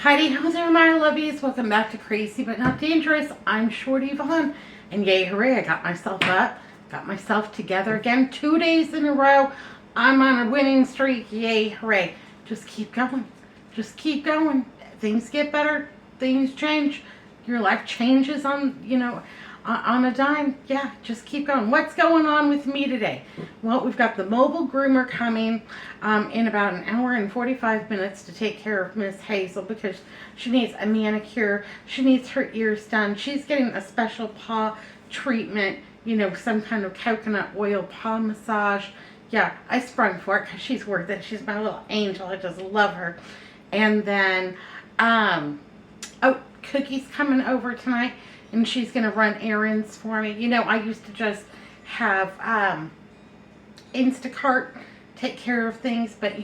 Heidi, how's there, my lovies? Welcome back to Crazy But Not Dangerous. I'm Shorty Vaughn, and yay, hooray, I got myself up, got myself together again. 2 days in a row, I'm on a winning streak. Yay, hooray. Just keep going. Just keep going. Things get better. Things change. Your life changes on a dime. Yeah, just keep going. What's going on with me today? Well, we've got the mobile groomer coming in about an hour and 45 minutes to take care of Miss Hazel because she needs a manicure. She needs her ears done. She's getting a special paw treatment, some kind of coconut oil paw massage. Yeah, I sprung for it because she's worth it. She's my little angel. I just love her. And then, Cookie's coming over tonight. And she's going to run errands for me. I used to just have Instacart take care of things. But,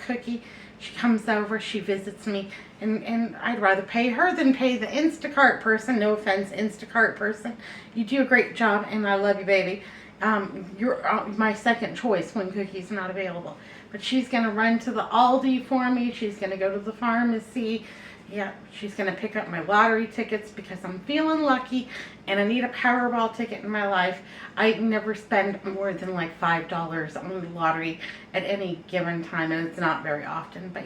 Cookie, she comes over, she visits me. And I'd rather pay her than pay the Instacart person. No offense, Instacart person. You do a great job, and I love you, baby. You're my second choice when Cookie's not available. But she's going to run to the Aldi for me. She's going to go to the pharmacy. Yeah, she's going to pick up my lottery tickets because I'm feeling lucky and I need a Powerball ticket in my life. I never spend more than like $5 on the lottery at any given time, and it's not very often. But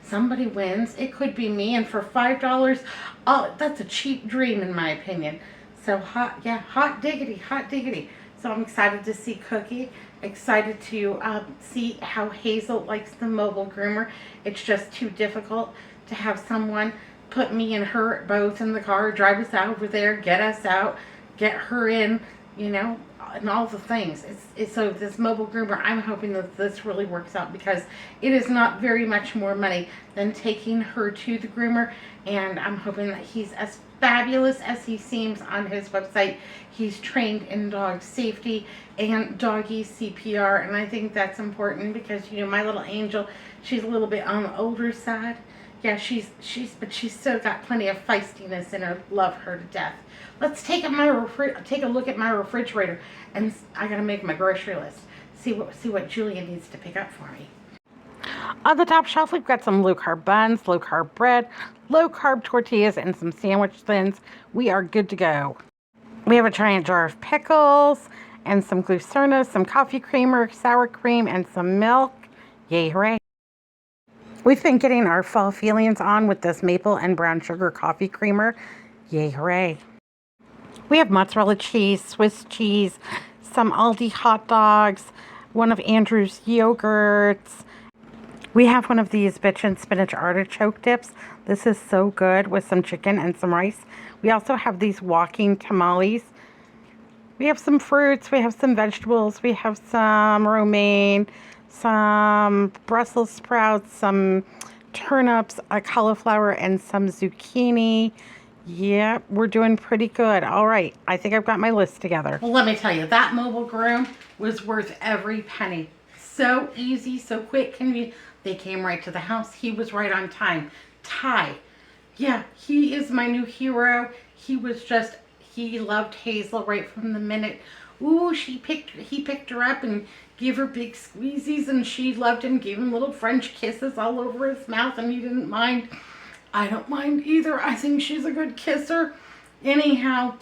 somebody wins. It could be me, and for $5, that's a cheap dream in my opinion. So hot diggity, hot diggity. So I'm excited to see Cookie. Excited to see how Hazel likes the mobile groomer. It's just too difficult to have someone put me and her both in the car, drive us out over there, get us out, get her in, and all the things. So this mobile groomer, I'm hoping that this really works out because it is not very much more money than taking her to the groomer, and I'm hoping that he's as fabulous as he seems on his website. He's trained in dog safety and doggy CPR, and I think that's important because, my little angel, she's a little bit on the older side. Yeah, but she's still got plenty of feistiness in her. Love her to death. Let's take a look at my refrigerator, and I gotta make my grocery list. See what Julia needs to pick up for me. On the top shelf, we've got some low-carb buns, low-carb bread, low-carb tortillas, and some sandwich thins. We are good to go. We have a giant jar of pickles, and some glucerna, some coffee creamer, sour cream, and some milk. Yay, hooray. We've been getting our fall feelings on with this maple and brown sugar coffee creamer. Yay, hooray. We have mozzarella cheese, Swiss cheese, some Aldi hot dogs, one of Andrew's yogurts. We have one of these bitchin' spinach artichoke dips. This is so good with some chicken and some rice. We also have these walking tamales. We have some fruits. We have some vegetables. We have some romaine, some Brussels sprouts, some turnips, a cauliflower, and some zucchini. Yeah, we're doing pretty good. All right, I think I've got my list together. Well, let me tell you, that mobile groom was worth every penny. So easy, so quick, convenient. They came right to the house. He was right on time. Ty, yeah, he is my new hero. He loved Hazel right from the minute. Ooh, he picked her up and gave her big squeezies, and she loved him, gave him little French kisses all over his mouth, and he didn't mind. I don't mind either. I think she's a good kisser. Anyhow,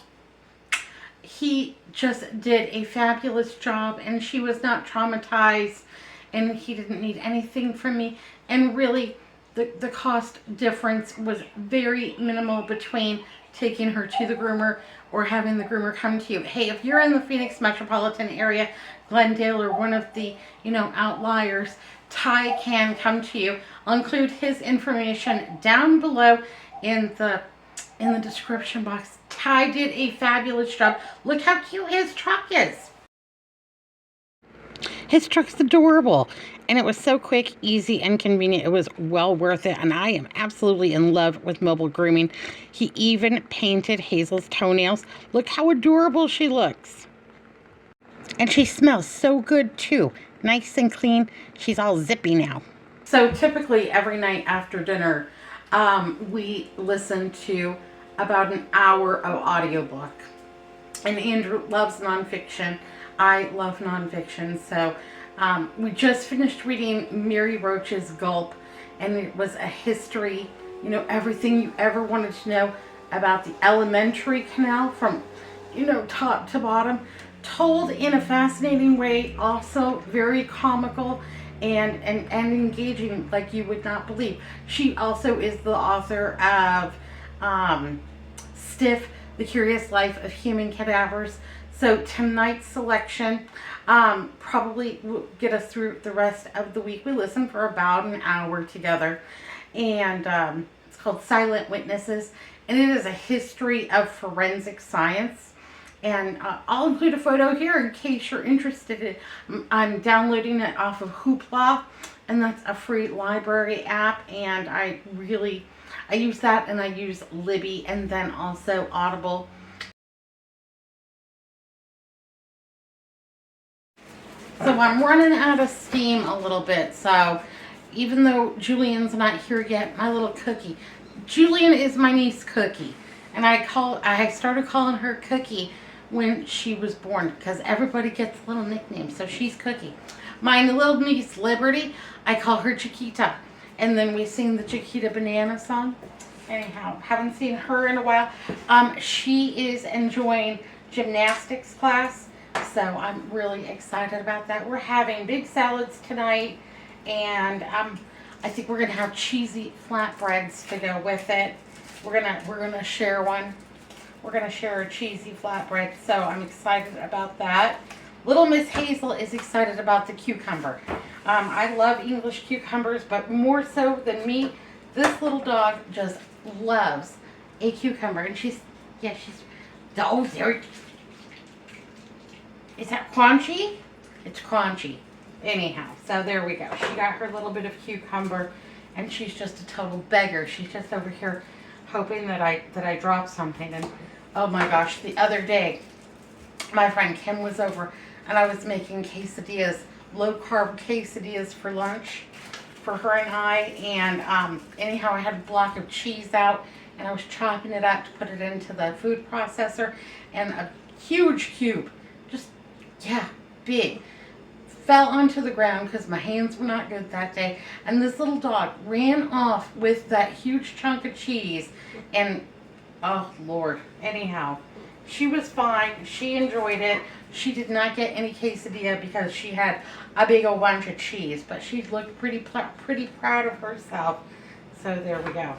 he just did a fabulous job, and she was not traumatized, and he didn't need anything from me. And really, the cost difference was very minimal between taking her to the groomer or having the groomer come to you. Hey, if you're in the Phoenix metropolitan area, Glendale, or one of the, outliers, Ty can come to you. I'll include his information down below in the description box. Ty did a fabulous job. Look how cute his truck is. His truck's adorable, and it was so quick, easy, and convenient. It was well worth it, and I am absolutely in love with mobile grooming. He even painted Hazel's toenails. Look how adorable she looks. And she smells so good, too. Nice and clean. She's all zippy now. So typically every night after dinner, we listen to about an hour of audiobook. And Andrew loves nonfiction. I love nonfiction. So we just finished reading Mary Roach's Gulp, and it was a history you know, everything you ever wanted to know about the alimentary canal from, you know, top to bottom, told in a fascinating way, also very comical and engaging like you would not believe. She also is the author of Stiff, The Curious Life of Human Cadavers. So tonight's selection probably will get us through the rest of the week. We listen for about an hour together, and it's called Silent Witnesses, and it is a history of forensic science. And I'll include a photo here in case you're interested. I'm downloading it off of Hoopla, and that's a free library app. And I use that, and I use Libby, and then also Audible. So I'm running out of steam a little bit. So even though Julian's not here yet, my little Cookie. Julian is my niece Cookie, and I started calling her Cookie when she was born because everybody gets a little nickname. So she's Cookie. My little niece Liberty, I call her Chiquita, and then we sing the Chiquita Banana song. Anyhow, haven't seen her in a while. She is enjoying gymnastics class, so I'm really excited about that. We're having big salads tonight, and I think we're gonna have cheesy flatbreads to go with it. We're gonna share one. We're going to share a cheesy flatbread, so I'm excited about that. Little Miss Hazel is excited about the cucumber. I love English cucumbers, but more so than me, this little dog just loves a cucumber. And oh, there. Is that crunchy? It's crunchy. Anyhow, so there we go. She got her little bit of cucumber, and she's just a total beggar. She's just over here hoping that I drop something. And oh my gosh, the other day my friend Kim was over, and I was making quesadillas, low carb quesadillas for lunch for her and I. And anyhow, I had a block of cheese out, and I was chopping it up to put it into the food processor, and a huge cube, just big, fell onto the ground because my hands were not good that day, and this little dog ran off with that huge chunk of cheese. And oh Lord, anyhow, she was fine. She enjoyed it. She did not get any quesadilla because she had a big old bunch of cheese, but she looked pretty proud of herself. So there we go.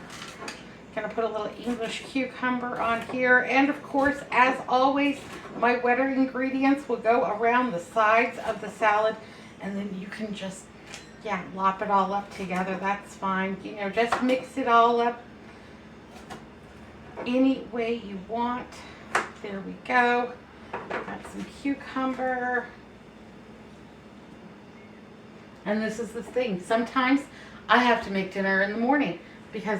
Gonna put a little English cucumber on here, and of course, as always, my wetter ingredients will go around the sides of the salad, and then you can just lop it all up together. That's fine. You know, just mix it all up any way you want. There we go. Got some cucumber. And this is the thing. Sometimes I have to make dinner in the morning because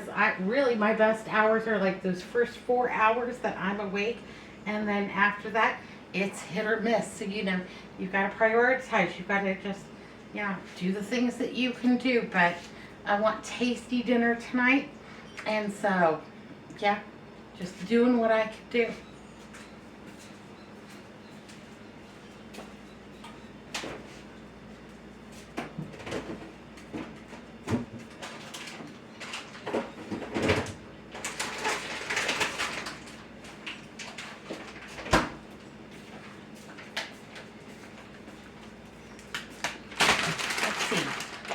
my best hours are like those first 4 hours that I'm awake. And then after that, it's hit or miss. So, you know, you've got to prioritize. You've got to just, do the things that you can do. But I want tasty dinner tonight. And so, just doing what I could do.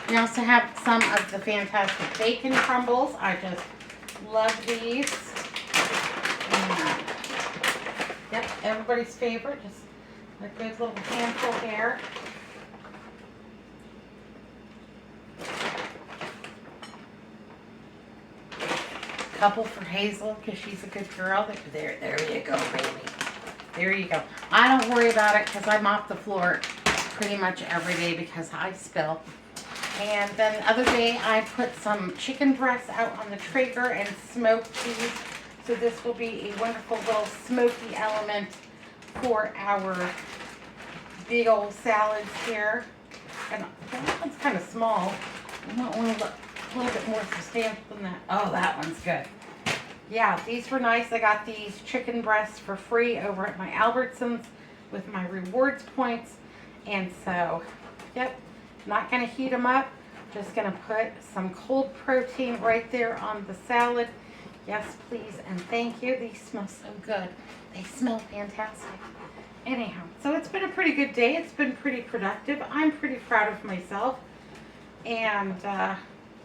We also have some of the fantastic bacon crumbles. I just love these. And, everybody's favorite. Just a good little handful there. Couple for Hazel because she's a good girl. There you go, baby. There you go. I don't worry about it because I mop the floor pretty much every day because I spill. And then the other day I put some chicken breasts out on the Traeger and smoked these. So this will be a wonderful little smoky element for our big old salads here. And that one's kind of small. I want one a little bit more substantial than that. Oh, that one's good. Yeah, these were nice. I got these chicken breasts for free over at my Albertsons with my rewards points. And so, not going to heat them up. Just gonna put some cold protein right there on the salad. Yes, please, and thank you. These smell so good. They smell fantastic. Anyhow, so it's been a pretty good day. It's been pretty productive. I'm pretty proud of myself, and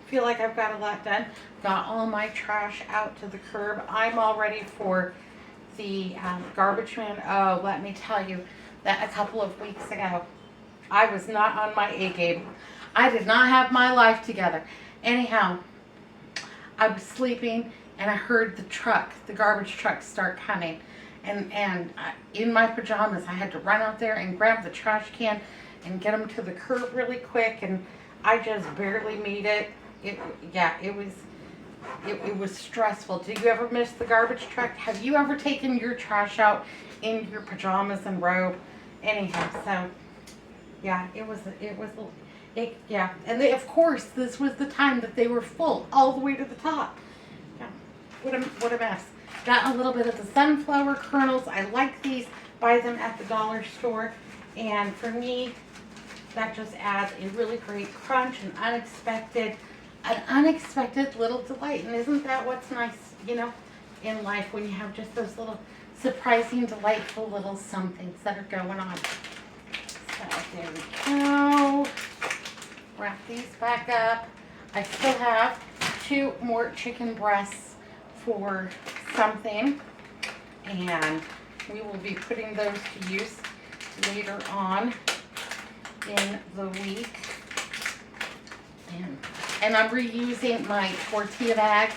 feel like I've got a lot done. Got all my trash out to the curb. I'm all ready for the garbage man. Oh, let me tell you that a couple of weeks ago, I was not on my A game. I did not have my life together. Anyhow, I was sleeping and I heard the garbage truck start coming. And in my pajamas, I had to run out there and grab the trash can and get them to the curb really quick. And I just barely made it. It was stressful. Did you ever miss the garbage truck? Have you ever taken your trash out in your pajamas and robe? Anyhow, so yeah, yeah. And they, of course, this was the time that they were full all the way to the top. Yeah, what a mess. Got a little bit of the sunflower kernels. I like these. Buy them at the dollar store. And for me, that just adds a really great crunch, an unexpected little delight. And isn't that what's nice, in life, when you have just those little surprising, delightful little somethings that are going on. So there we go. Wrap these back up. I still have 2 more chicken breasts for something, and we will be putting those to use later on in the week. And I'm reusing my tortilla bag.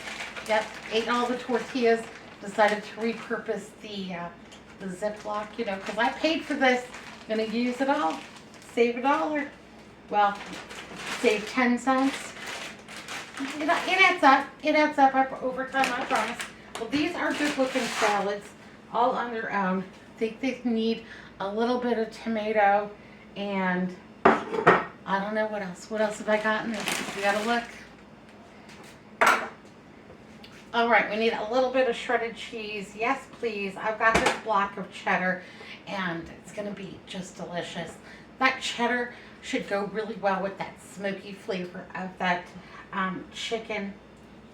Yep, ate all the tortillas, decided to repurpose the Ziploc, because I paid for this. I'm going to use it all, save $1. Well, save 10 cents. It adds up over time, I promise. Well, these are good looking salads, all on their own. I think they need a little bit of tomato, and I don't know what else. What else have I got in this? We gotta look. All right, we need a little bit of shredded cheese. Yes, please. I've got this block of cheddar, and it's gonna be just delicious. That cheddar should go really well with that smoky flavor of that chicken.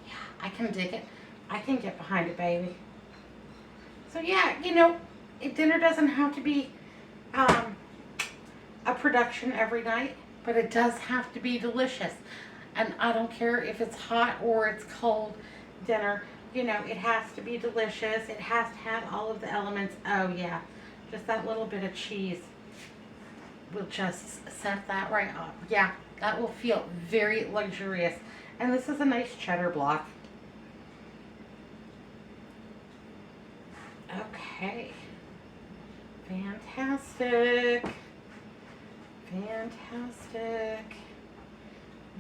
Yeah, I can dig it. I can get behind it, baby. So yeah, dinner doesn't have to be a production every night, but it does have to be delicious. And I don't care if it's hot or it's cold dinner, it has to be delicious. It has to have all of the elements. Oh yeah, just that little bit of cheese will just set that right up. Yeah, that will feel very luxurious. And this is a nice cheddar block. Okay. Fantastic.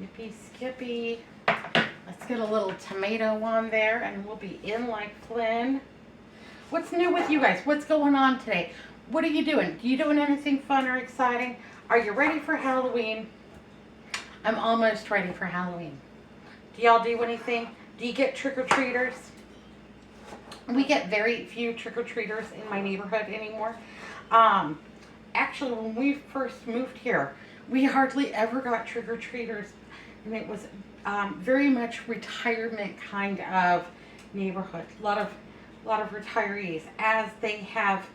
Yippee skippy. Let's get a little tomato on there and we'll be in like Flynn. What's new with you guys? What's going on today? What are you doing? You doing anything fun or exciting? Are you ready for Halloween? I'm almost ready for Halloween. Do y'all do anything? Do you get trick-or-treaters? We get very few trick-or-treaters in my neighborhood anymore. Actually, when we first moved here, we hardly ever got trick-or-treaters. And it was very much retirement kind of neighborhood. A lot of retirees. As they have,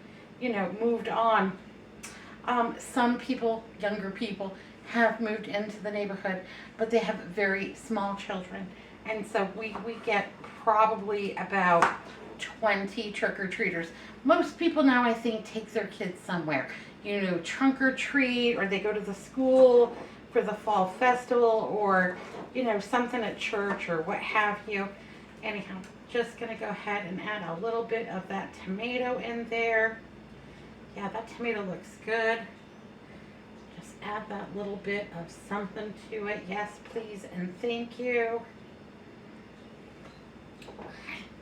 moved on, some people, younger people, have moved into the neighborhood, but they have very small children. And so we get probably about 20 trick-or-treaters. Most people now, I think, take their kids somewhere. Trunk or treat, or they go to the school for the fall festival, or, something at church or what have you. Anyhow, just going to go ahead and add a little bit of that tomato in there. Yeah, that tomato looks good. Just add that little bit of something to it. Yes, please, and thank you.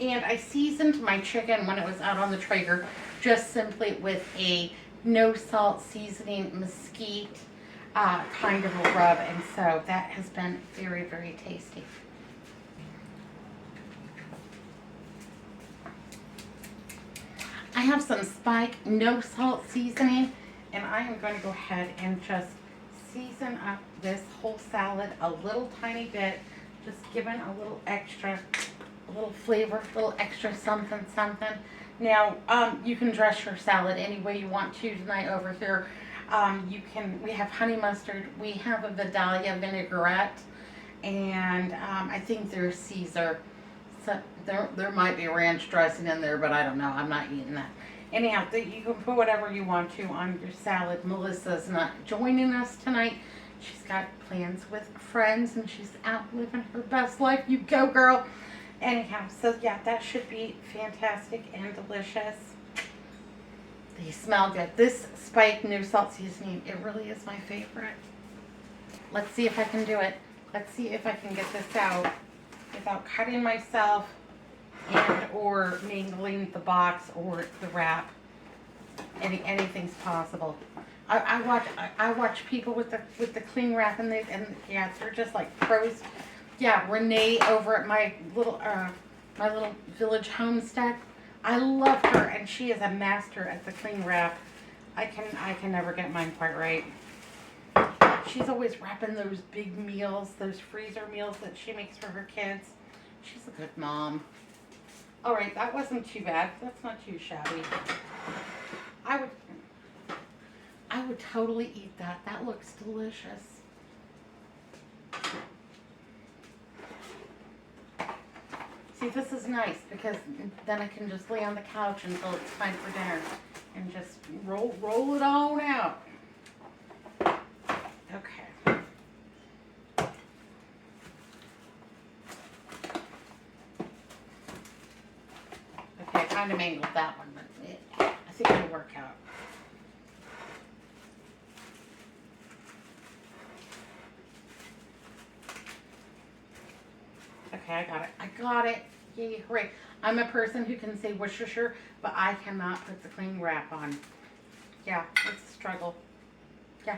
And I seasoned my chicken when it was out on the Traeger just simply with a no salt seasoning mesquite kind of a rub, and so that has been very, very tasty. I have some Spike no salt seasoning, and I am going to go ahead and just season up this whole salad a little tiny bit, just giving a little extra, a little flavor, a little extra something, something. Now, you can dress your salad any way you want to tonight over here. We have honey mustard, we have a Vidalia vinaigrette, and I think there's Caesar. So there might be ranch dressing in there, but I don't know. I'm not eating that. Anyhow, you can put whatever you want to on your salad. Melissa's not joining us tonight. She's got plans with friends, and she's out living her best life. You go, girl. Anyhow, so yeah, that should be fantastic and delicious. They smell good. This Spike new salt seasoning, it really is my favorite. Let's see if I can do it. Let's see if I can get this out without cutting myself and or mingling the box or the wrap. Anything's possible. I watch people with the cling wrap, and yeah, they're just like pros. Yeah, Renee over at my little village homestead. I love her, and she is a master at the cling wrap. I can never get mine quite right. She's always wrapping those big meals, those freezer meals that she makes for her kids. She's a good mom. All right, that wasn't too bad. That's not too shabby. I would totally eat that. That looks delicious. See, this is nice because then I can just lay on the couch until it's time for dinner and just roll it on out. Okay. Okay, I kind of mangled that one, but I think it'll work out. Okay, I got it. Yay, hooray. I'm a person who can say Worcestershire, but I cannot put the cling wrap on. Yeah, it's a struggle. Yeah,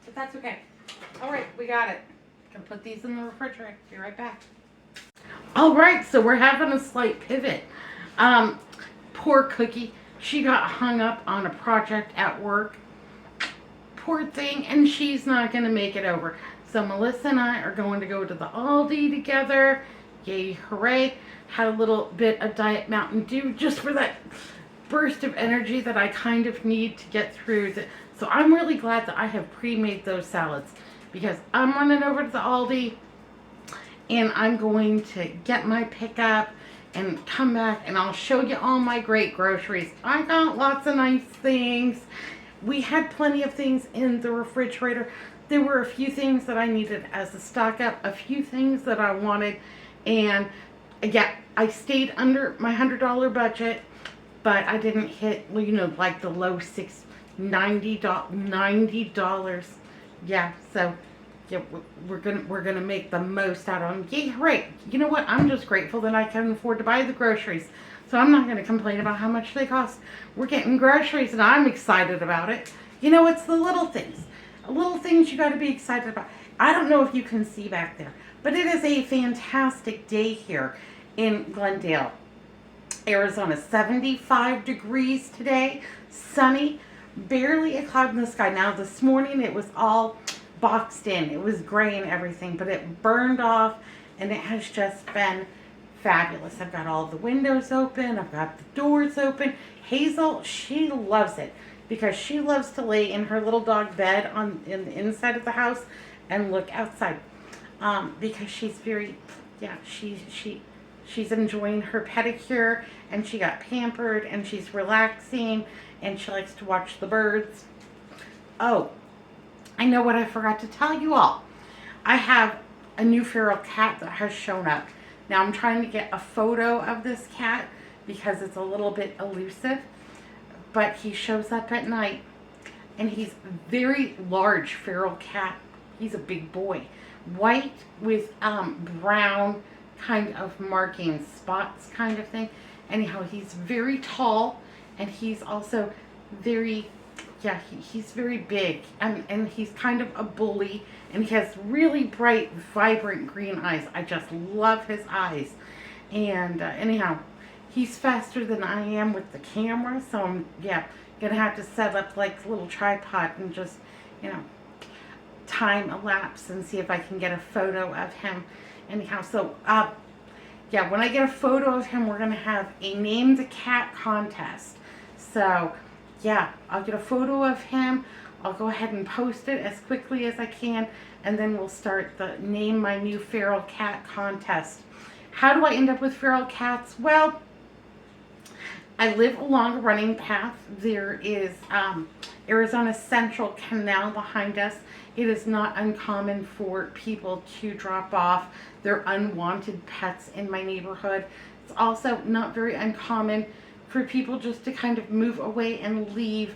but that's okay. All right, we got it. Gonna put these in the refrigerator. Be right back. All right, so we're having a slight pivot. Poor Cookie. She got hung up on a project at work. Poor thing, and she's not gonna make it over. So Melissa and I are going to go to the Aldi together. Yay, hooray. Had a little bit of Diet Mountain Dew just for that burst of energy that I kind of need to get through. So I'm really glad that I have pre-made those salads because I'm running over to the Aldi and I'm going to get my pickup and come back and I'll show you all my great groceries. I got lots of nice things. We had plenty of things in the refrigerator. There were a few things that I needed as a stock up, a few things that I wanted, and yeah, I stayed under my $100 budget, but I didn't hit, you know, like the low $90. Yeah, so yeah, we're gonna make the most out of them. Yeah, right. You know what? I'm just grateful that I can afford to buy the groceries. So I'm not gonna complain about how much they cost. We're getting groceries, and I'm excited about it. You know, it's the little things. Little things you got to be excited about. I don't know if you can see back there, but it is a fantastic day here in Glendale, Arizona. 75 degrees today, sunny, barely a cloud in the sky. Now this morning it was all boxed in. It was gray and everything, but it burned off and it has just been fabulous. I've got all the windows open. I've got the doors open. Hazel, she loves it because she loves to lay in her little dog bed in the inside of the house and look outside. Because she's very, yeah, she's enjoying her pedicure and she got pampered and she's relaxing and she likes to watch the birds. Oh, I know what I forgot to tell you all. I have a new feral cat that has shown up. Now I'm trying to get a photo of this cat because it's a little bit elusive, but he shows up at night and he's a very large feral cat. He's a big boy. White with brown kind of marking spots kind of thing. Anyhow, he's very tall and he's also very, yeah, he's very big and he's kind of a bully and he has really bright, vibrant green eyes. I just love his eyes. And anyhow, he's faster than I am with the camera, so I'm, yeah, gonna have to set up like a little tripod and just, you know. time elapse and see if I can get a photo of him. Anyhow, so yeah, when I get a photo of him, we're gonna have a name the cat contest. So yeah, I'll get a photo of him. I'll go ahead and post it as quickly as I can, and then we'll start the name my new feral cat contest. How do I end up with feral cats? Well, I live along a running path. There is Arizona Central Canal behind us. It is not uncommon for people to drop off their unwanted pets in my neighborhood. It's also not very uncommon for people just to kind of move away and leave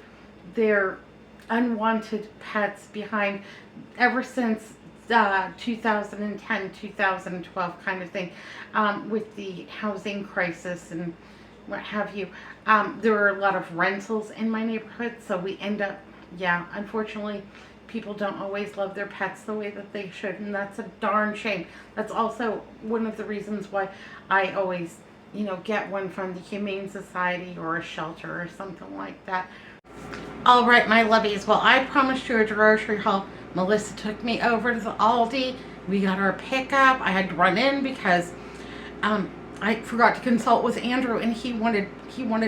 their unwanted pets behind ever since 2010, 2012 kind of thing, with the housing crisis and what have you. There are a lot of rentals in my neighborhood, so we end up, yeah, unfortunately, people don't always love their pets the way that they should, and that's a darn shame. That's also one of the reasons why I always, you know, get one from the Humane Society or a shelter or something like that. All right, my lovies. Well, I promised you a grocery haul. Melissa took me over to the Aldi. We got our pickup. I had to run in because I forgot to consult with Andrew, and he wanted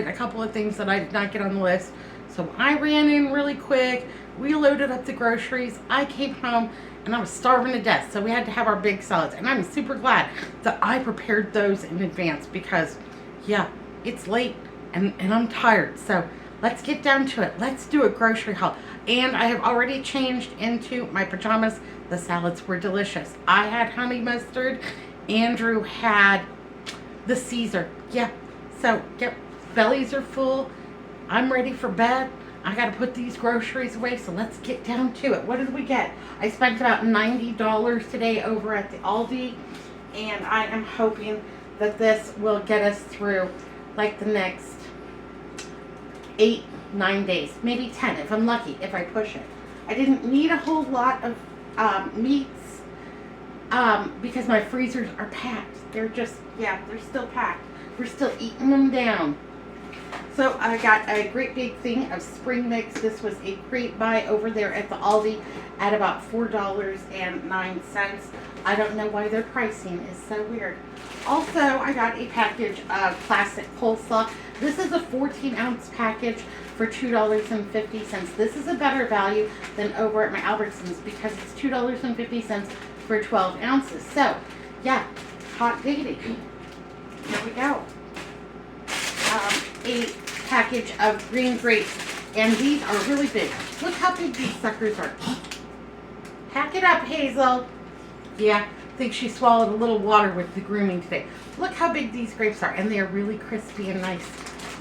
a couple of things that I did not get on the list. So I ran in really quick. We loaded up the groceries. I came home and I was starving to death. So we had to have our big salads, and I'm super glad that I prepared those in advance because, yeah, it's late and I'm tired. So let's get down to it. Let's do a grocery haul. And I have already changed into my pajamas. The salads were delicious. I had honey mustard. Andrew had the Caesar. Yeah. So, yep. Bellies are full. I'm ready for bed. I got to put these groceries away. So let's get down to it. What did we get? I spent about $90 today over at the Aldi. And I am hoping that this will get us through like the next 8-9 days, maybe 10 if I'm lucky, if I push it. I didn't need a whole lot of meats because my freezers are packed. They're just, yeah, they're still packed. We're still eating them down. So I got a great big thing of spring mix. This was a great buy over there at the Aldi at about $4.09. I don't know why their pricing is so weird. Also, I got a package of classic coleslaw. This is a 14-ounce package for $2.50. This is a better value than over at my Albertsons because it's $2.50 for 12 ounces. So, yeah, hot diggity. Here we go. A package of green grapes, and these are really big. Look how big these suckers are. Pack it up, Hazel. Yeah, I think she swallowed a little water with the grooming today. Look how big these grapes are, and they are really crispy and nice.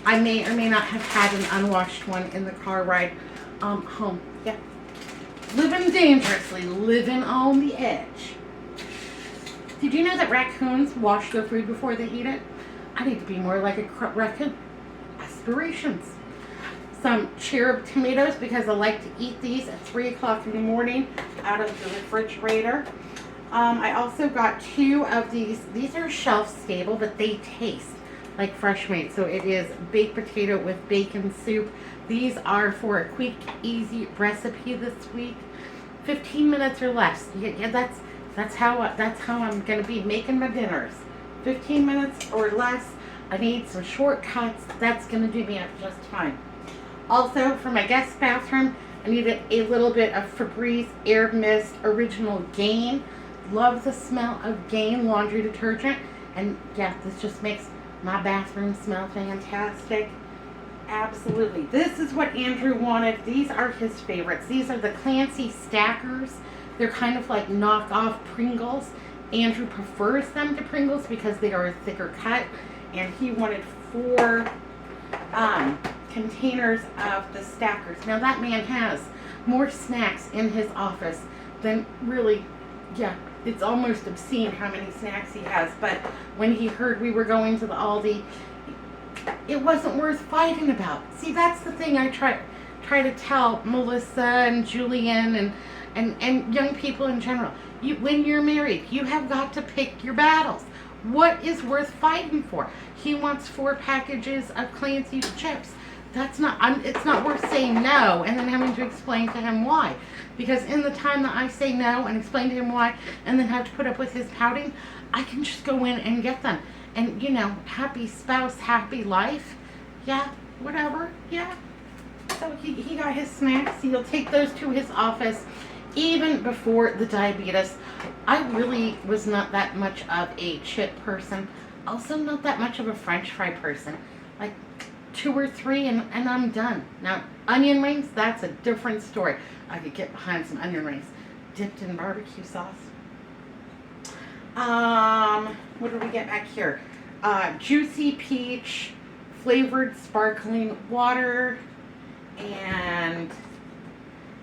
I may or may not have had an unwashed one in the car ride home. Yeah. Living dangerously, living on the edge. Did you know that raccoons wash their food before they eat it? I need to be more like a raccoon. Aspirations. Some cherub tomatoes because I like to eat these at 3 o'clock in the morning out of the refrigerator. I also got 2 of these. These are shelf stable, but they taste like fresh made. So it is baked potato with bacon soup. These are for a quick, easy recipe this week. 15 minutes or less. Yeah, that's how I'm gonna be making my dinners. 15 minutes or less. I need some shortcuts. That's gonna do me up just fine. Also, for my guest bathroom, I needed a little bit of Febreze Air Mist Original Gain. Love the smell of Gain laundry detergent. And yeah, this just makes my bathroom smell fantastic. Absolutely. This is what Andrew wanted. These are his favorites. These are the Clancy Stackers. They're kind of like knockoff Pringles. Andrew prefers them to Pringles because they are a thicker cut. And he wanted 4 containers of the Stackers. Now that man has more snacks in his office than really, yeah, it's almost obscene how many snacks he has. But when he heard we were going to the Aldi, it wasn't worth fighting about. See, that's the thing I try to tell Melissa and Julian and young people in general. When you're married, you have got to pick your battles. What is worth fighting for? He wants 4 packages of Clancy's chips. it's not worth saying no and then having to explain to him why. Because in the time that I say no and explain to him why and then have to put up with his pouting, I can just go in and get them. And, happy spouse, happy life. Yeah, whatever. Yeah. So he got his snacks. He'll take those to his office. Even before the diabetes, I really was not that much of a chip person. Also not that much of a French fry person. Like 2 or 3 and I'm done. Now, onion rings, that's a different story. I could get behind some onion rings dipped in barbecue sauce. What did we get back here? Juicy peach flavored sparkling water and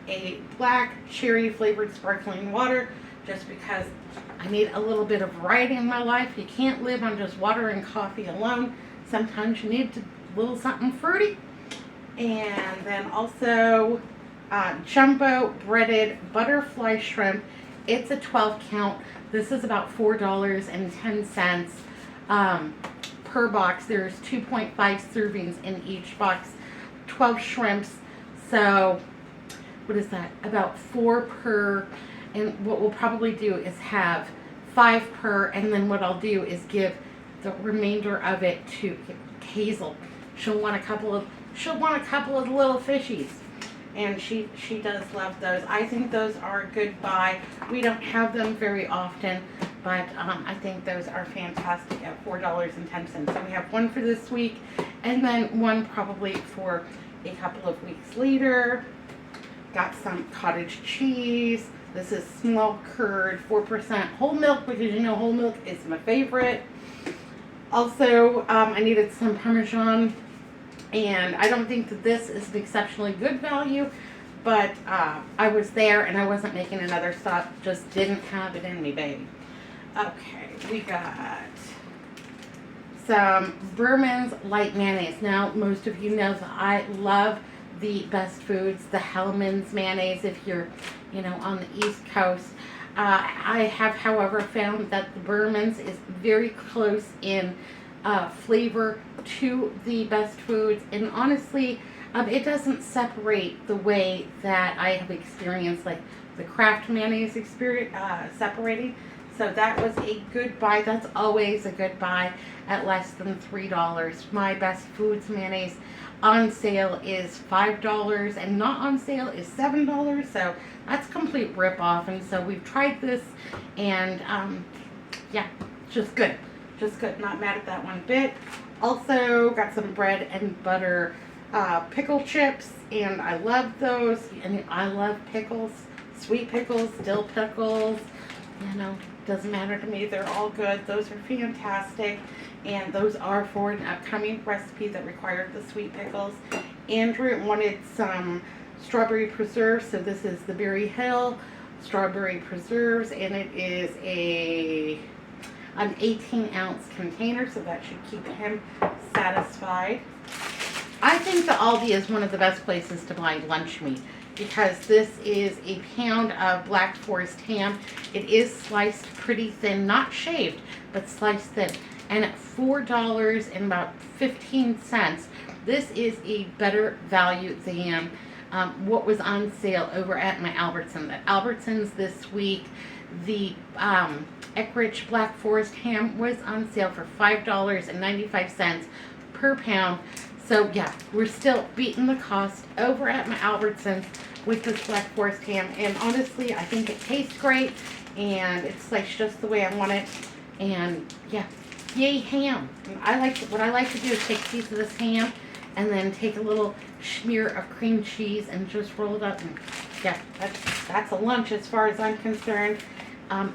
a black cherry flavored sparkling water, just because I need a little bit of variety in my life. You can't live on just water and coffee alone. Sometimes you need a little something fruity. And then also jumbo breaded butterfly shrimp. It's a 12 count. This is about $4.10 per box. There's 2.5 servings in each box. 12 shrimps. So what is that? About 4 per. And what we'll probably do is have 5 per. And then what I'll do is give the remainder of it to Hazel. She'll want a couple of the little fishies. And she does love those. I think those are a good buy. We don't have them very often, but I think those are fantastic at $4.10. So we have one for this week, and then one probably for a couple of weeks later. Got some cottage cheese. This is small curd, 4% whole milk, because whole milk is my favorite. Also, I needed some Parmesan. And I don't think that this is an exceptionally good value, but I was there and I wasn't making another stop. Just didn't have it in me, baby. Okay, we got some Berman's light mayonnaise. Now, most of you know that I love the Best Foods, the Hellmann's mayonnaise if you're, on the East Coast. I have, however, found that the Berman's is very close in flavor to the Best Foods, and honestly, it doesn't separate the way that I have experienced like the Kraft mayonnaise separating. So that was a good buy. That's always a good buy at less than $3. My Best Foods mayonnaise on sale is $5 and not on sale is $7. So that's complete rip off. And so we've tried this, and yeah, just good. Just good. Not mad at that one bit. Also got some bread and butter pickle chips, and I love those. And I love pickles, sweet pickles, dill pickles. Doesn't matter to me. They're all good. Those are fantastic, and those are for an upcoming recipe that required the sweet pickles. Andrew wanted some strawberry preserves, so this is the Berry Hill strawberry preserves, and it is an 18-ounce container, so that should keep him satisfied. I think the Aldi is one of the best places to buy lunch meat, because this is a pound of Black Forest ham. It is sliced pretty thin, not shaved, but sliced thin. And at $4.15, this is a better value than what was on sale over at my Albertsons. At Albertsons this week, the Eckrich Black Forest ham was on sale for $5.95 per pound. So yeah, we're still beating the cost over at my Albertsons with this Black Forest ham. And honestly, I think it tastes great, and it's sliced just the way I want it. And yeah, yay ham. What I like to do is take a piece of this ham and then take a little smear of cream cheese and just roll it up. And yeah, that's a lunch as far as I'm concerned.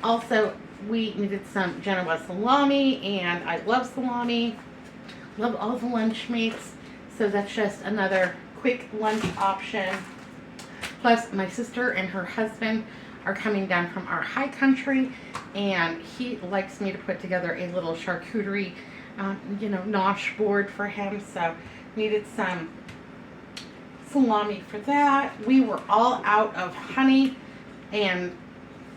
Also, we needed some Genoa salami, and I love salami. Love all the lunch meats. So that's just another quick lunch option. Plus, my sister and her husband are coming down from our high country, and he likes me to put together a little charcuterie, nosh board for him. So needed some salami for that. We were all out of honey, and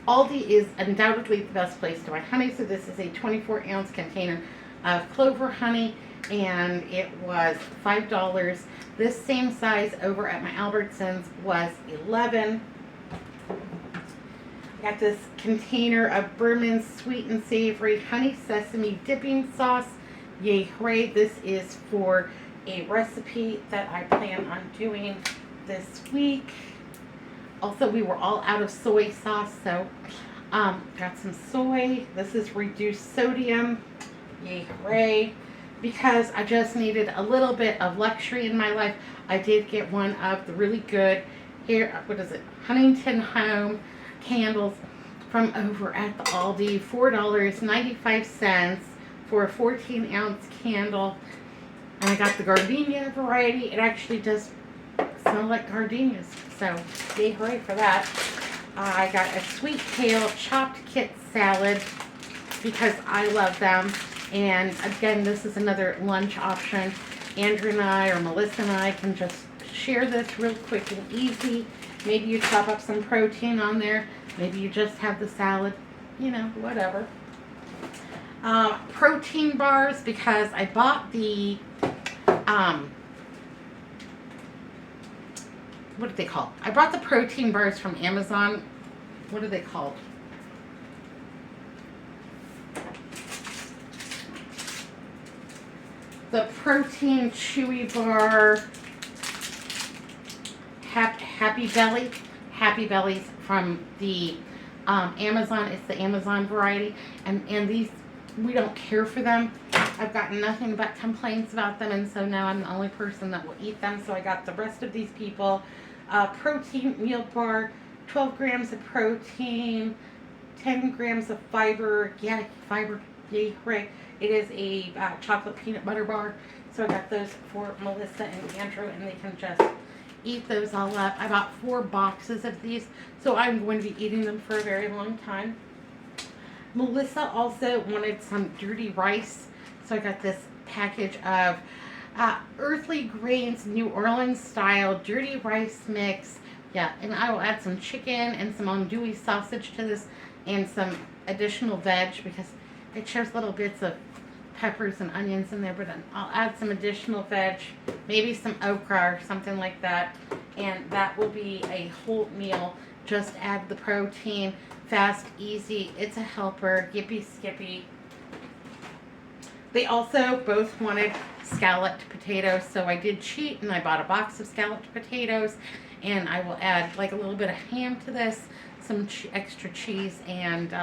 Aldi is undoubtedly the best place to buy honey. So this is a 24-ounce container of clover honey, and it was $5. This same size over at my Albertsons was $11. Got this container of Berman's Sweet and Savory Honey Sesame Dipping Sauce. Yay, hooray. This is for a recipe that I plan on doing this week. Also, we were all out of soy sauce, so got some soy. This is reduced sodium. Yay, hooray. Because I just needed a little bit of luxury in my life, I did get one of the really good here, what is it, Huntington Home candles from over at the Aldi. $4.95 for a 14-ounce candle. And I got the gardenia variety. It actually does smell like gardenias, so yay, hooray for that. I got a sweet kale chopped kit salad because I love them. And again, this is another lunch option. Andrew and I, or Melissa and I, can just share this real quick and easy. Maybe you chop up some protein on there. Maybe you just have the salad. You know, whatever. Protein bars, because I bought the, what are they called? I bought the protein bars from Amazon. What are they called? The protein chewy bar, Happy Bellies from the Amazon. It's the Amazon variety, and these, we don't care for them. I've gotten nothing but complaints about them, and so now I'm the only person that will eat them. So I got the rest of these people. Protein meal bar, 12 grams of protein, 10 grams of fiber. Yeah, fiber. Yay, hooray. It is a chocolate peanut butter bar. So I got those for Melissa and Andrew, and they can just eat those all up. I bought 4 boxes of these, so I'm going to be eating them for a very long time. Melissa also wanted some dirty rice, so I got this package of Earthly Grains New Orleans style dirty rice mix. Yeah, and I will add some chicken and some andouille sausage to this, and some additional veg, because it shows little bits of peppers and onions in there, but I'll add some additional veg, maybe some okra or something like that, and that will be a whole meal. Just add the protein, fast, easy. It's a helper, yippee skippy. They also both wanted scalloped potatoes, so I did cheat and I bought a box of scalloped potatoes, and I will add like a little bit of ham to this, some extra cheese, and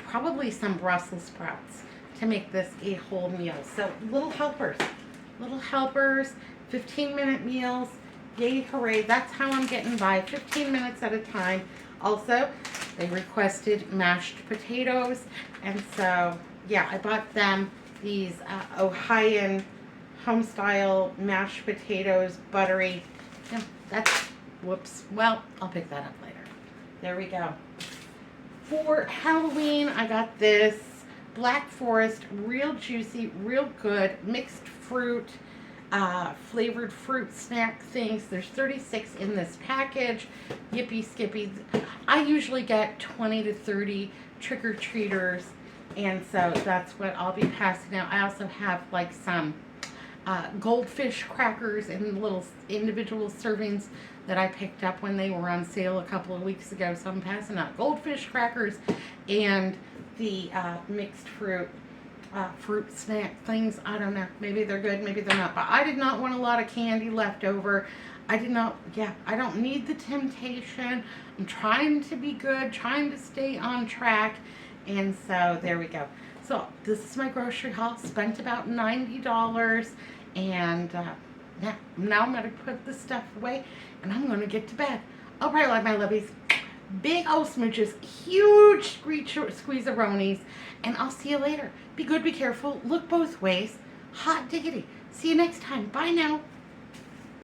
probably some Brussels sprouts to make this a whole meal. So little helpers, 15-minute meals. Yay, hooray. That's how I'm getting by, 15 minutes at a time. Also, they requested mashed potatoes, and so yeah, I bought them these Ohioan home-style mashed potatoes, buttery. Yeah, that's, whoops. Well, I'll pick that up later. There we go. For Halloween, I got this Black Forest, real juicy, real good, mixed fruit, flavored fruit snack things. There's 36 in this package. Yippee skippy. I usually get 20 to 30 trick-or-treaters, and so that's what I'll be passing out. I also have like some goldfish crackers in little individual servings that I picked up when they were on sale a couple of weeks ago. So I'm passing out goldfish crackers and the mixed fruit snack things. I don't know. Maybe they're good, maybe they're not. But I did not want a lot of candy left over. I don't need the temptation. I'm trying to be good, trying to stay on track. And so there we go. So this is my grocery haul. Spent about $90. And yeah, now I'm going to put this stuff away and I'm going to get to bed. All right, my lovies. Big old smooches, huge squeeze-a-ronies, and I'll see you later. Be good, be careful, look both ways. Hot diggity. See you next time. Bye now.